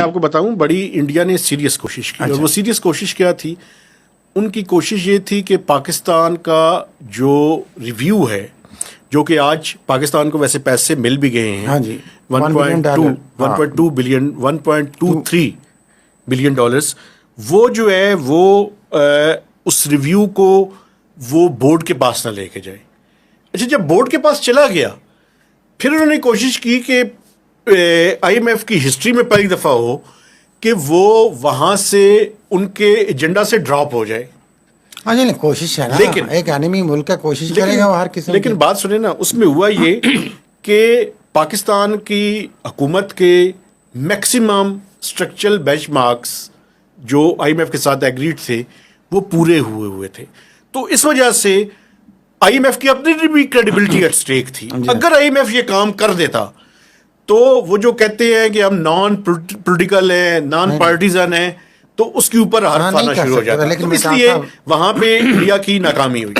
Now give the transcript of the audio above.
آپ کو بتاؤں بڑی انڈیا نے سیریس کوشش کی, اور وہ سیریس کوشش کیا تھی, ان کی کوشش یہ تھی کہ پاکستان کا جو ریویو ہے, جو کہ آج پاکستان کو ویسے پیسے مل بھی گئے ہیں, 1.2 بلین 1.23 بلین ڈالرز, وہ جو ہے وہ اس ریویو کو وہ بورڈ کے پاس نہ لے کے جائے. اچھا, جب بورڈ کے پاس چلا گیا, پھر انہوں نے کوشش کی کہ آئی ایم ایف کی ہسٹری میں پہلی دفعہ ہو کہ وہ وہاں سے ان کے ایجنڈا سے ڈراپ ہو جائے. ہاں جی, کوشش ہے نا, لیکن ایک انیمی ملک کا کوشش کرے گا وہ ہر قسم. لیکن بات سنیں نا, اس میں ہوا یہ کہ پاکستان کی حکومت کے میکسیمم اسٹرکچرل بینچ مارکس جو آئی ایم ایف کے ساتھ ایگریڈ تھے وہ پورے ہوئے تھے. تو اس وجہ سے آئی ایم ایف کی اپنی بھی کریڈیبلٹی ایٹ اسٹیک تھی. اگر آئی ایم ایف یہ کام کر دیتا تو وہ جو کہتے ہیں کہ ہم نان پولیٹیکل ہیں, نان پارٹیزن ہیں, تو اس کے اوپر حرف آنا شروع ہو جاتا. اس لیے وہاں پہ انڈیا کی ناکامی ہوئی.